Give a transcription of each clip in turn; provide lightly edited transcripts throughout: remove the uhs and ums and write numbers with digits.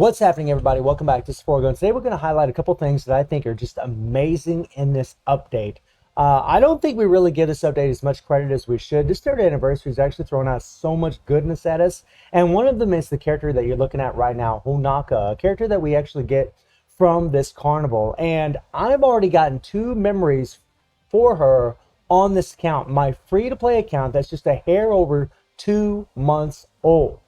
What's happening, everybody? Welcome back to Sporgo. Today we're going to highlight a couple things that I think are just amazing in this update. I don't think we really give this update as much credit as we should. This third anniversary is actually throwing out so much goodness at us, and one of them is the character that you're looking at right now, Honoka, a character that we actually get from this carnival. And I've already gotten 2 memories for her on this account, my free-to-play account that's just a hair over 2 months old.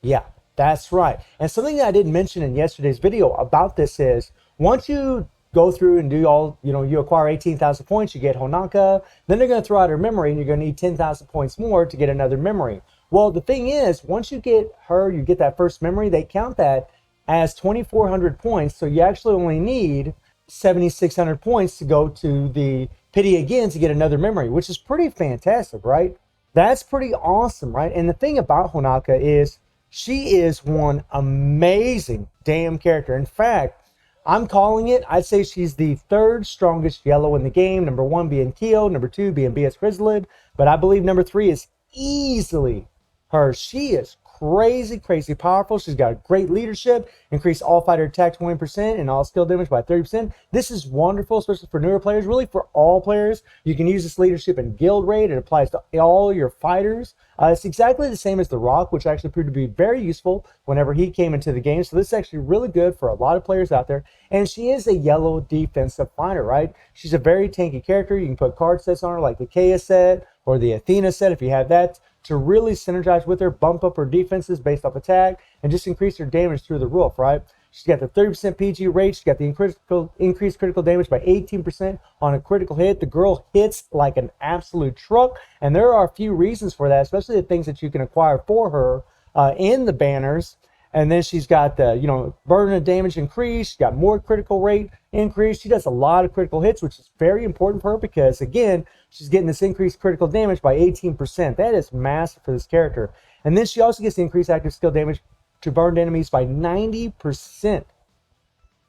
Yeah. That's right. And something that I didn't mention in yesterday's video about this is once you go through and do all, you acquire 18,000 points, you get Honoka, then they're going to throw out her memory and you're going to need 10,000 points more to get another memory. Well, the thing is, once you get her, you get that first memory, they count that as 2,400 points. So you actually only need 7,600 points to go to the pity again to get another memory, which is pretty fantastic, right? That's pretty awesome, right? And the thing about Honoka is, she is one amazing damn character. In fact, I'm calling it, I'd say she's the 3rd strongest yellow in the game. Number 1 being Kyo, number 2 being BS Chrysalid, but I believe number 3 is easily her. She is crazy powerful. She's got great leadership, increase all fighter attack 20% and all skill damage by 30%. This is wonderful, especially for newer players, really for all players. You can use this leadership in guild raid. It applies to all your fighters. It's exactly the same as the Rock, which actually proved to be very useful whenever he came into the game. So this is actually really good for a lot of players out there. And she is a yellow defensive fighter, right? She's a very tanky character. You can put card sets on her like the Kea set or the Athena set if you have that, to really synergize with her, bump up her defenses based off attack, and just increase her damage through the roof, right? She's got the 30% PG rate. She's got the increased critical damage by 18% on a critical hit. The girl hits like an absolute truck, and there are a few reasons for that, especially the things that you can acquire for her in the banners. And then she's got the, burden of damage increase. She's got more critical rate increase. She does a lot of critical hits, which is very important for her because, again, she's getting this increased critical damage by 18%. That is massive for this character. And then she also gets the increased active skill damage to burned enemies by 90%.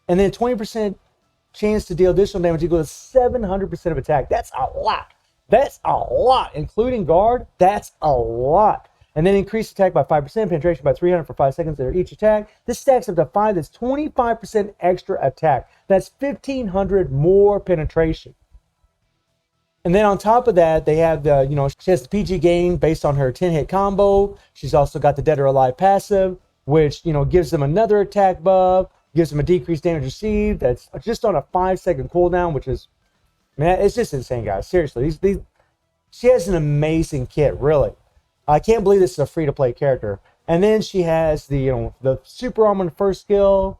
And then 20% chance to deal additional damage equal to 700% of attack. That's a lot. That's a lot. Including guard, that's a lot. And then increase attack by 5%, penetration by 300 for 5 seconds for each attack. This stacks up to 5. That's 25% extra attack. That's 1,500 more penetration. And then on top of that, they have the, she has the PG gain based on her 10-hit combo. She's also got the Dead or Alive passive, which, gives them another attack buff, gives them a decreased damage received. That's just on a 5-second cooldown, which is, man, it's just insane, guys. Seriously, she has an amazing kit, really. I can't believe this is a free-to-play character. And then she has the, the super armor in the first skill,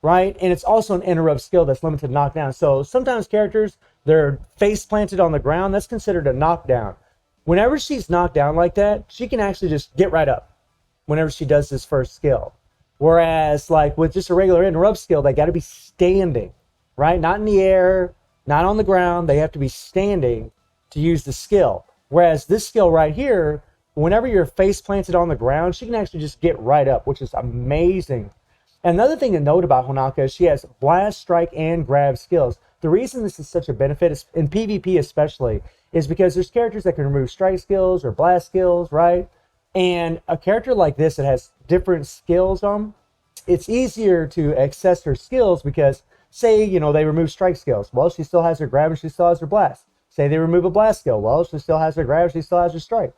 right? And it's also an interrupt skill that's limited to knockdown. So sometimes characters, they're face planted on the ground. That's considered a knockdown. Whenever she's knocked down like that, she can actually just get right up whenever she does this first skill. Whereas, like, with just a regular interrupt skill, they got to be standing, right? Not in the air, not on the ground. They have to be standing to use the skill. Whereas this skill right here, whenever you're face planted on the ground, she can actually just get right up, which is amazing. Another thing to note about Honoka is she has blast, strike, and grab skills. The reason this is such a benefit, is, in PvP especially, is because there's characters that can remove strike skills or blast skills, right? And a character like this that has different skills on, it's easier to access her skills because, say, they remove strike skills. Well, she still has her grab and she still has her blast. Say they remove a blast skill. Well, she still has her grab, she still has her strike.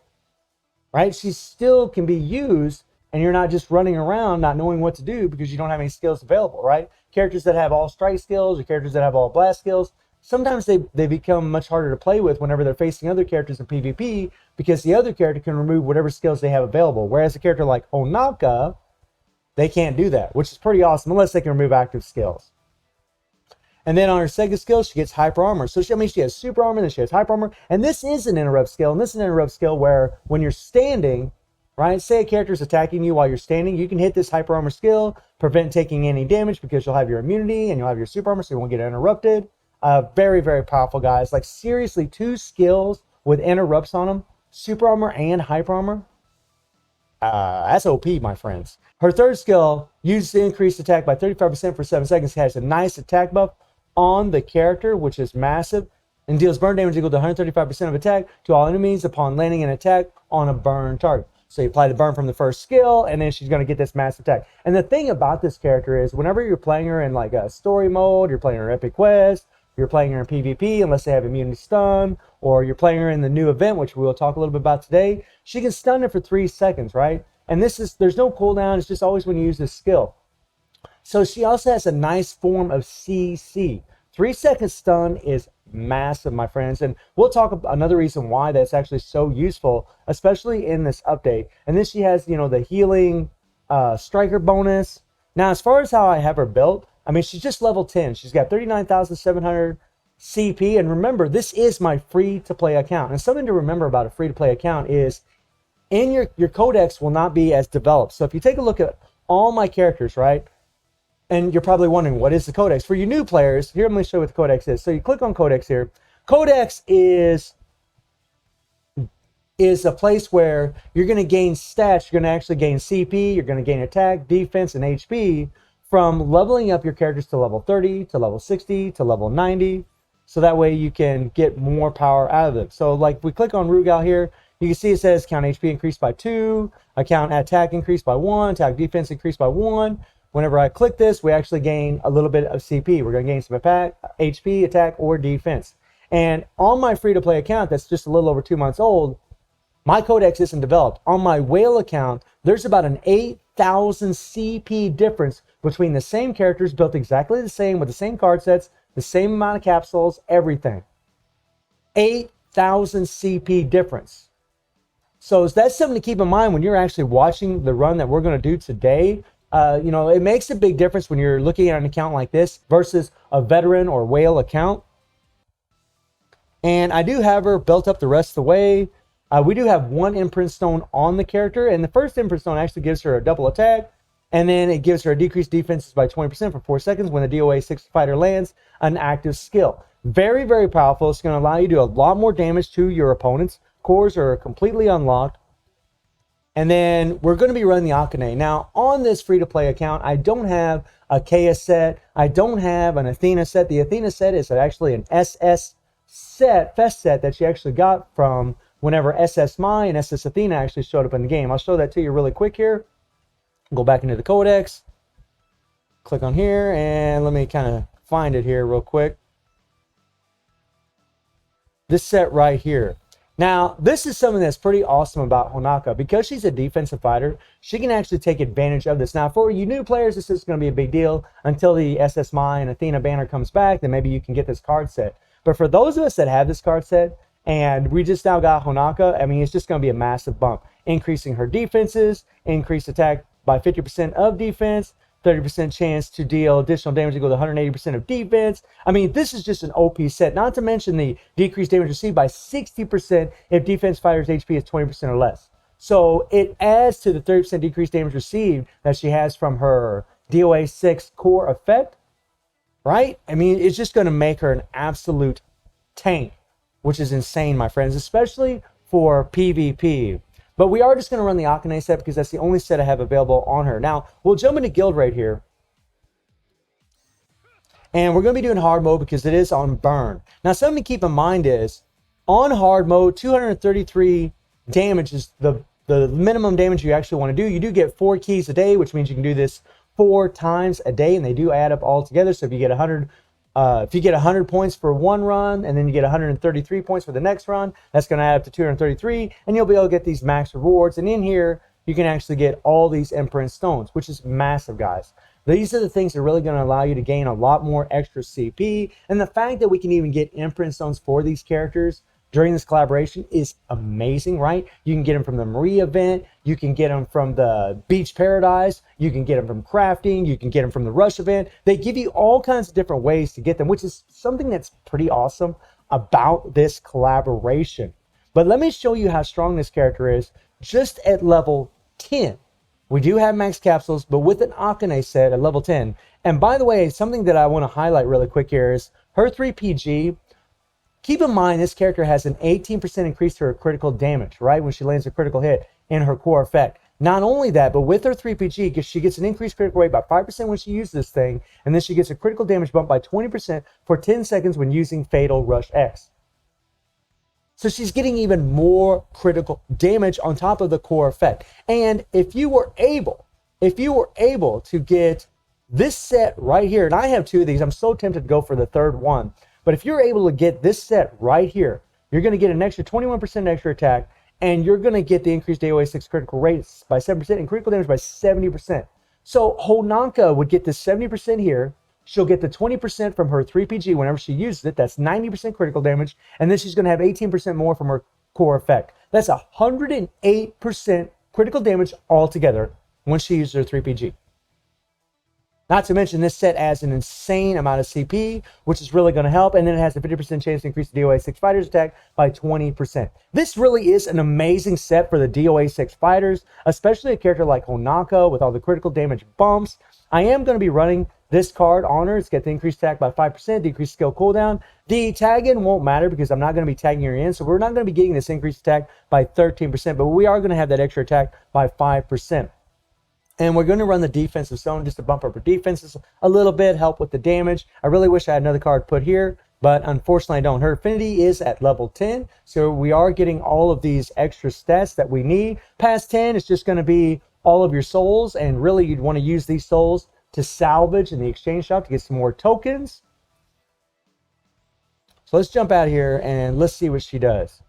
Right? She still can be used, and you're not just running around not knowing what to do because you don't have any skills available, right? Characters that have all strike skills or characters that have all blast skills, sometimes they become much harder to play with whenever they're facing other characters in PvP because the other character can remove whatever skills they have available. Whereas a character like Honoka, they can't do that, which is pretty awesome unless they can remove active skills. And then on her second skill, she gets hyper armor. So she has super armor, then she has hyper armor. And this is an interrupt skill. And this is an interrupt skill where when you're standing, right, say a character is attacking you while you're standing, you can hit this hyper armor skill, prevent taking any damage because you'll have your immunity and you'll have your super armor so you won't get interrupted. Very powerful, guys. Like, seriously, 2 skills with interrupts on them, super armor and hyper armor. That's OP, my friends. Her third skill uses the increased attack by 35% for 7 seconds. It has a nice attack buff on the character, which is massive, and deals burn damage equal to 135% of attack to all enemies upon landing an attack on a burn target. So you apply the burn from the first skill, and then she's going to get this massive attack. And the thing about this character is whenever you're playing her in like a story mode, you're playing her Epic Quest, you're playing her in PvP, unless they have immunity stun, or you're playing her in the new event, which we will talk a little bit about today, she can stun it for 3 seconds, right? And there's no cooldown, it's just always when you use this skill. So she also has a nice form of CC. 3-second stun is massive, my friends, and we'll talk about another reason why that's actually so useful, especially in this update. And then she has, the healing striker bonus. Now, as far as how I have her built, I mean, she's just level 10. She's got 39,700 CP, and remember, this is my free-to-play account. And something to remember about a free-to-play account is in your codex will not be as developed. So if you take a look at all my characters, right? And you're probably wondering, what is the codex? For you new players, here I'm going to show you what the codex is. So you click on codex here. Codex is a place where you're going to gain stats. You're going to actually gain CP. You're going to gain attack, defense, and HP from leveling up your characters to level 30, to level 60, to level 90. So that way you can get more power out of them. So like if we click on Rugal here, you can see it says count HP increased by 2, account attack increased by 1, attack defense increased by 1. Whenever I click this, we actually gain a little bit of CP. We're going to gain some attack, HP, attack, or defense. And on my free-to-play account that's just a little over 2 months old, my codex isn't developed. On my whale account, there's about an 8,000 CP difference between the same characters built exactly the same with the same card sets, the same amount of capsules, everything. 8,000 CP difference. So that's something to keep in mind when you're actually watching the run that we're going to do today. It makes a big difference when you're looking at an account like this versus a veteran or whale account. And I do have her built up the rest of the way. We do have 1 imprint stone on the character, and the first imprint stone actually gives her a double attack, and then it gives her a decreased defenses by 20% for 4 seconds when the DOA 6 fighter lands an active skill. Very, very powerful. It's going to allow you to do a lot more damage to your opponents. Cores are completely unlocked. And then we're going to be running the Akane. Now, on this free-to-play account, I don't have a Kea set. I don't have an Athena set. The Athena set is actually an SS set, Fest set that she actually got from whenever SS Mai and SS Athena actually showed up in the game. I'll show that to you really quick here. Go back into the codex. Click on here, and let me kind of find it here real quick. This set right here. Now, this is something that's pretty awesome about Honoka. Because she's a defensive fighter, she can actually take advantage of this. Now, for you new players, this is going to be a big deal until the SS Mai and Athena banner comes back. Then maybe you can get this card set. But for those of us that have this card set, and we just now got Honoka, I mean, it's just going to be a massive bump. Increasing her defenses, increased attack by 50% of defense, 30% chance to deal additional damage equal to 180% of defense. I mean, this is just an OP set. Not to mention the decreased damage received by 60% if defense fighter's HP is 20% or less. So it adds to the 30% decreased damage received that she has from her DOA 6 core effect, right? I mean, it's just going to make her an absolute tank, which is insane, my friends, especially for PvP. But we are just going to run the Akane set because that's the only set I have available on her. Now, we'll jump into guild right here. And we're going to be doing hard mode because it is on burn. Now, something to keep in mind is, on hard mode, 233 damage is the minimum damage you actually want to do. You do get 4 keys a day, which means you can do this 4 times a day, and they do add up all together. So if you get 100 points for one run, and then you get 133 points for the next run, that's going to add up to 233, and you'll be able to get these max rewards. And in here, you can actually get all these imprint stones, which is massive, guys. These are the things that are really going to allow you to gain a lot more extra CP. And the fact that we can even get imprint stones for these characters during this collaboration is amazing, right? You can get them from the Marie event, you can get them from the Beach Paradise, you can get them from crafting, you can get them from the Rush event. They give you all kinds of different ways to get them, which is something that's pretty awesome about this collaboration. But let me show you how strong this character is just at level 10. We do have max capsules, but with an Akane set at level 10. And by the way, something that I want to highlight really quick here is her 3PG. Keep in mind, this character has an 18% increase to her critical damage, right? When she lands a critical hit in her core effect. Not only that, but with her 3PG, she gets an increased critical rate by 5% when she uses this thing, and then she gets a critical damage bump by 20% for 10 seconds when using Fatal Rush X. So she's getting even more critical damage on top of the core effect. And if you were able to get this set right here, and I have two of these, I'm so tempted to go for the third one. But if you're able to get this set right here, you're going to get an extra 21% extra attack, and you're going to get the increased AOA 6 critical rates by 7% and critical damage by 70%. So Honoka would get this 70% here. She'll get the 20% from her 3PG whenever she uses it. That's 90% critical damage. And then she's going to have 18% more from her core effect. That's 108% critical damage altogether when she uses her 3PG. Not to mention, this set adds an insane amount of CP, which is really going to help. And then it has a 50% chance to increase the DOA 6 fighters attack by 20%. This really is an amazing set for the DOA 6 fighters, especially a character like Honoka with all the critical damage bumps. I am going to be running this card on her. It's got the increased attack by 5%, decreased skill cooldown. The tag in won't matter because I'm not going to be tagging her in. So we're not going to be getting this increased attack by 13%, but we are going to have that extra attack by 5%. And we're going to run the defensive zone just to bump up our defenses a little bit, help with the damage. I really wish I had another card put here, but unfortunately I don't. Her affinity is at level 10, so we are getting all of these extra stats that we need. Past 10, it's just going to be all of your souls, and really you'd want to use these souls to salvage in the exchange shop to get some more tokens. So let's jump out here and let's see what she does.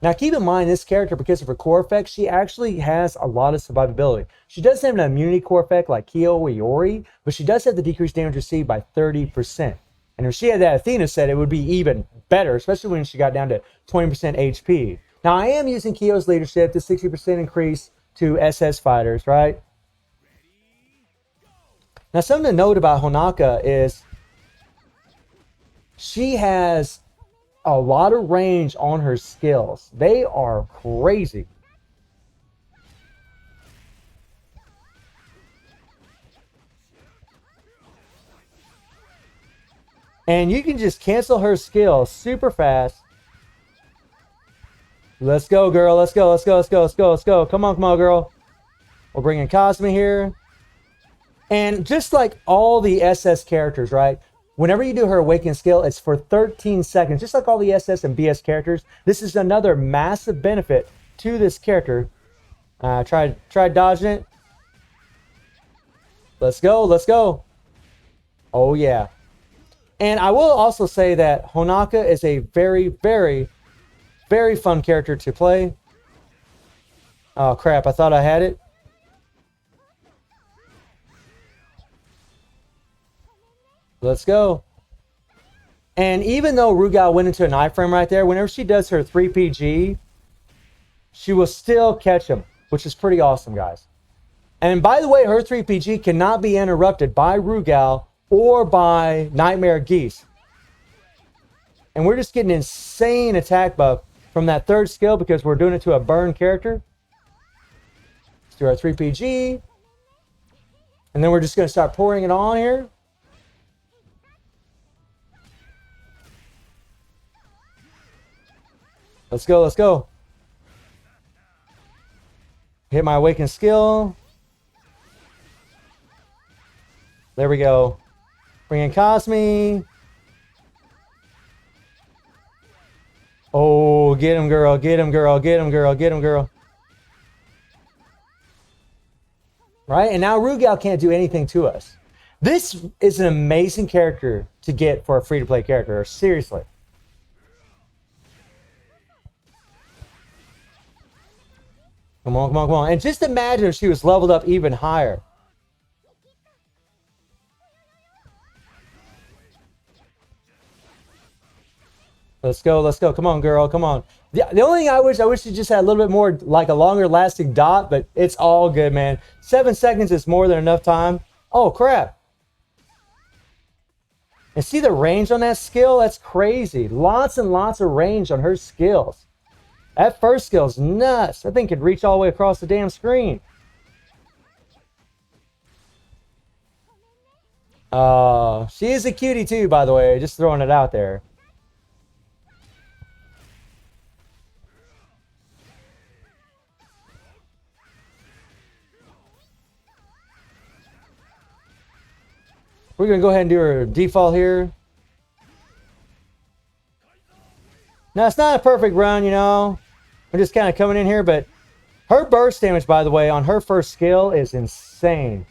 Now, keep in mind, this character, because of her core effect, she actually has a lot of survivability. She doesn't have an immunity core effect like Kyo or Iori, but she does have the decreased damage received by 30%. And if she had that Athena set, it would be even better, especially when she got down to 20% HP. Now, I am using Kyo's leadership, the 60% increase to SS fighters, right? Now, something to note about Honoka is she has a lot of range on her skills. They are crazy. And you can just cancel her skills super fast. Let's go, girl. Let's go, let's go, let's go, let's go, let's go. Come on, girl. We're bringing Cosme here. And just like all the SS characters, right? Whenever you do her Awaken skill, it's for 13 seconds. Just like all the SS and BS characters, this is another massive benefit to this character. Try dodging it. Let's go, let's go. Oh, yeah. And I will also say that Honoka is a very, very, very fun character to play. Oh, crap. I thought I had it. Let's go. And even though Rugal went into an iframe right there, whenever she does her 3PG, she will still catch him, which is pretty awesome, guys. And by the way, her 3PG cannot be interrupted by Rugal or by Nightmare Geese. And we're just getting insane attack buff from that third skill because we're doing it to a burn character. Let's do our 3PG. And then we're just going to start pouring it on here. Let's go, let's go. Hit my Awaken skill. There we go. Bring in Cosme. Oh, get him, girl. Get him, girl. Get him, girl. Get him, girl. Right? And now Rugal can't do anything to us. This is an amazing character to get for a free-to-play character. Seriously. Come on, come on, come on. And just imagine if she was leveled up even higher. Let's go, let's go. Come on, girl, come on. The only thing I wish she just had a little bit more, like a longer lasting dot, but it's all good, man. 7 seconds is more than enough time. Oh, crap. And see the range on that skill? That's crazy. Lots and lots of range on her skills. That first skill's nuts. That thing could reach all the way across the damn screen. She is a cutie too, by the way. Just throwing it out there. We're going to go ahead and do our default here. Now, it's not a perfect run, you know. I'm just kind of coming in here, but her burst damage, by the way, on her first skill is insane.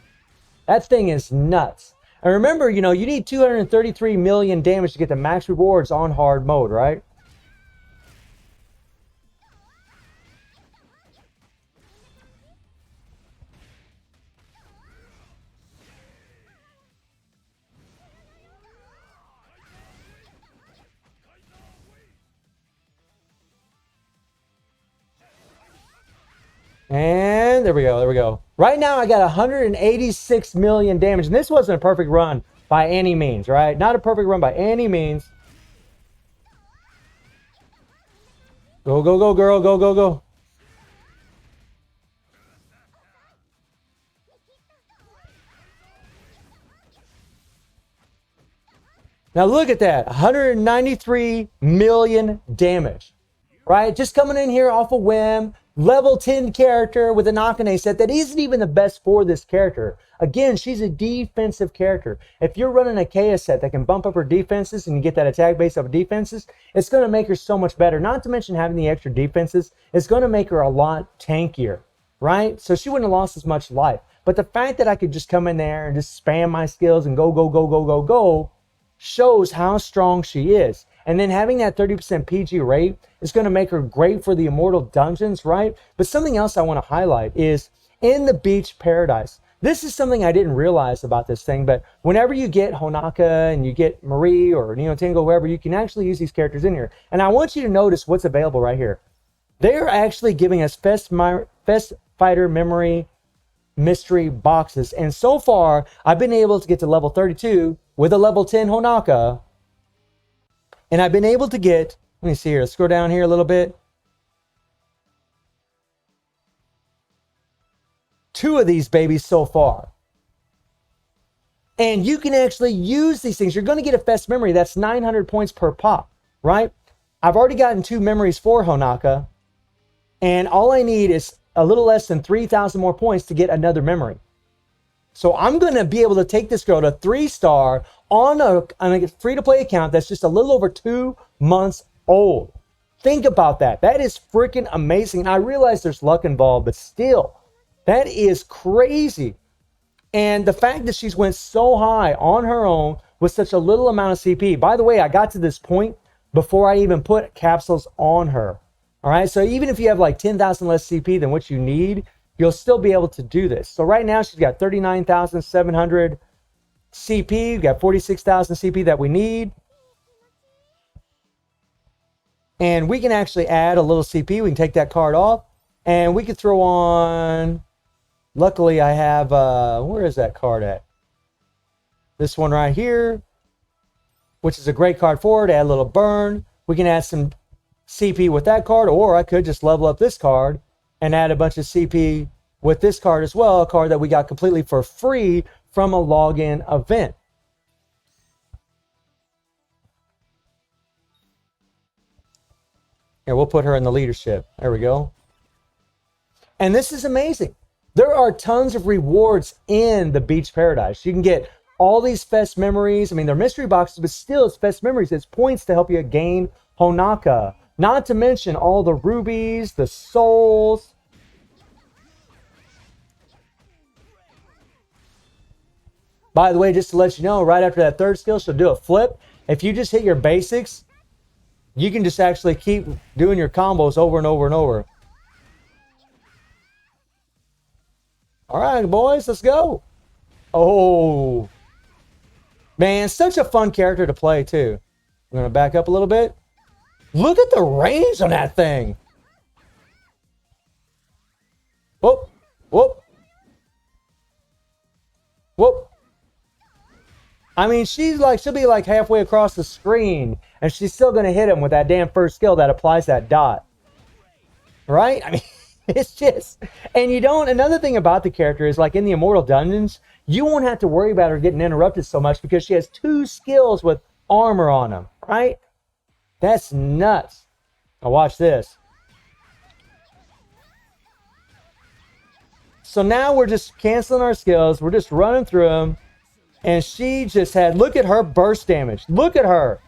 That thing is nuts. And remember, you know, you need 233 million damage to get the max rewards on hard mode, right? And there we go, there we go. Right now I got 186 million damage, and this wasn't a perfect run by any means, right? Not a perfect run by any means. Go, go, go, girl, go, go, go. Now look at that, 193 million damage, right? Just coming in here off a whim. Level 10 character with an Akane set that isn't even the best for this character. Again, she's a defensive character. If you're running a Kea set that can bump up her defenses and you get that attack base of defenses, it's going to make her so much better. Not to mention having the extra defenses, it's going to make her a lot tankier, right? So she wouldn't have lost as much life. But the fact that I could just come in there and just spam my skills and go, go, go, go, go, go, shows how strong she is. And then having that 30% PG rate is going to make her great for the Immortal Dungeons, right? But something else I want to highlight is in the Beach Paradise. This is something I didn't realize about this thing, but whenever you get Honoka and you get Marie or Neo Tango, whoever, you can actually use these characters in here. And I want you to notice what's available right here. They're actually giving us Fest Fighter Memory mystery boxes. And so far, I've been able to get to level 32 with a level 10 Honoka. And I've been able to get, let me see here, let's scroll down here a little bit. 2 of these babies so far. And you can actually use these things. You're going to get a Fest Memory. That's 900 points per pop, right? I've already gotten 2 memories for Honoka. And all I need is a little less than 3,000 more points to get another memory. So I'm going to be able to take this girl to 3-star on a free-to-play account that's just a little over 2 months old. Think about that. That is freaking amazing. And I realize there's luck involved, but still, that is crazy. And the fact that she's went so high on her own with such a little amount of CP. By the way, I got to this point before I even put capsules on her. All right, so even if you have like 10,000 less CP than what you need, you'll still be able to do this. So right now she's got 39,700 CP. We've got 46,000 CP that we need. And we can actually add a little CP. We can take that card off. And we can throw on... Luckily, I have... where is that card at? This one right here. Which is a great card for it. Add a little burn. We can add some CP with that card. Or I could just level up this card and add a bunch of CP with this card as well, a card that we got completely for free from a login event. Here, we'll put her in the leadership. There we go. And this is amazing. There are tons of rewards in the Beach Paradise. You can get all these Fest Memories. I mean, they're mystery boxes, but still it's Fest Memories. It's points to help you gain Honoka. Not to mention all the rubies, the souls. By the way, just to let you know, right after that 3rd skill, she'll do a flip. If you just hit your basics, you can just actually keep doing your combos over and over and over. All right, boys, let's go. Oh. Man, such a fun character to play, too. I'm going to back up a little bit. Look at the range on that thing. Whoop, whoop. Whoop. I mean, she'll be like halfway across the screen, and she's still going to hit him with that damn first skill that applies that dot. Right? I mean, it's just... And you don't... Another thing about the character is, like, in the Immortal Dungeons, you won't have to worry about her getting interrupted so much because she has 2 skills with armor on them, right? That's nuts. Now watch this. So now we're just canceling our skills. We're just running through them. And she just had, look at her burst damage. Look at her.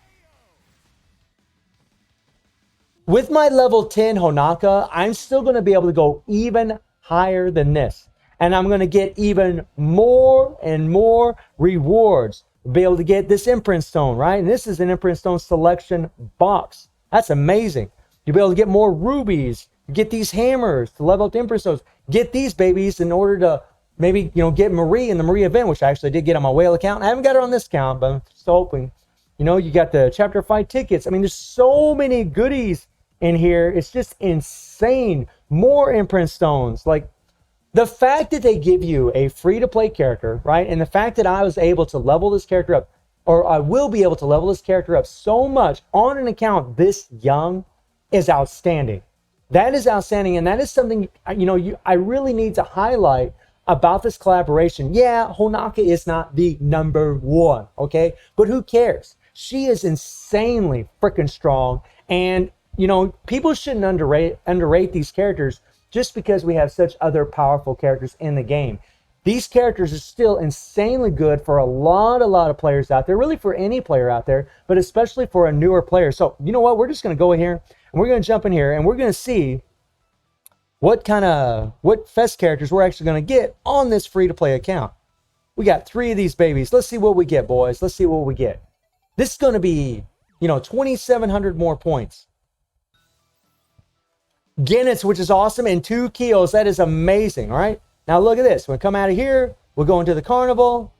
With my level 10 Honoka, I'm still going to be able to go even higher than this. And I'm going to get even more and more rewards. Be able to get this imprint stone, right? And this is an imprint stone selection box. That's amazing. You'll be able to get more rubies, get these hammers to level up the imprint stones, get these babies in order to maybe, get Marie in the Marie event, which I actually did get on my whale account. I haven't got her on this account, but I'm still hoping. You got the chapter 5 tickets. I mean, there's so many goodies in here. It's just insane. More imprint stones. Like, the fact that they give you a free-to-play character, right? And the fact that I was able to level this character up, or I will be able to level this character up so much on an account this young is outstanding. That is outstanding, and that is something, I really need to highlight about this collaboration. Yeah, Honoka is not the number one, okay? But who cares? She is insanely freaking strong, and, people shouldn't underrate these characters just because we have such other powerful characters in the game. These characters are still insanely good for a lot of players out there, really for any player out there, but especially for a newer player. So, you know what? We're just going to go in here, and we're going to jump in here, and we're going to see what Fest characters we're actually going to get on this free-to-play account. We got 3 of these babies. Let's see what we get, boys. Let's see what we get. This is going to be, 2,700 more points. Guinness, which is awesome, and 2 kills. That is amazing, all right? Now look at this. When we come out of here, we'll go into the carnival,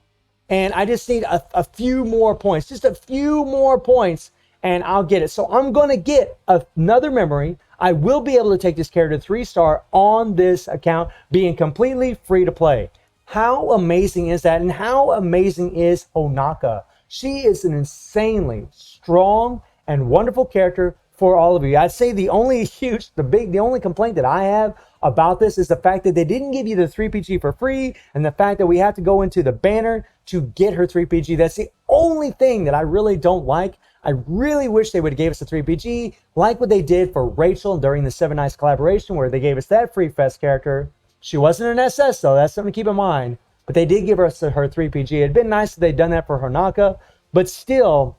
and I just need a few more points. Just a few more points, and I'll get it. So I'm going to get another memory. I will be able to take this character to 3-star on this account, being completely free to play. How amazing is that? And how amazing is Honoka? She is an insanely strong and wonderful character for all of you. I'd say the only complaint that I have about this is the fact that they didn't give you the 3PG for free, and the fact that we have to go into the banner to get her 3PG. That's the only thing that I really don't like. I really wish they would have gave us a 3PG, like what they did for Rachel during the 7 Nights collaboration, where they gave us that free Fest character. She wasn't an SS, though. That's something to keep in mind. But they did give us her 3PG. It'd been nice if they'd done that for Honoka, but still,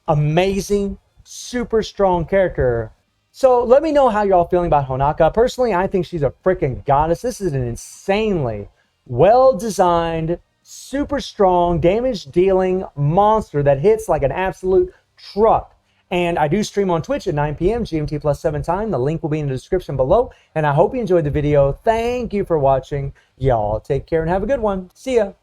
amazing, super strong character. So let me know how y'all feeling about Honoka. Personally, I think she's a freaking goddess. This is an insanely well-designed, super strong, damage-dealing monster that hits like an absolute truck. And I do stream on Twitch at 9 p.m. GMT plus 7 time. The link will be in the description below. And I hope you enjoyed the video. Thank you for watching. Y'all take care and have a good one. See ya.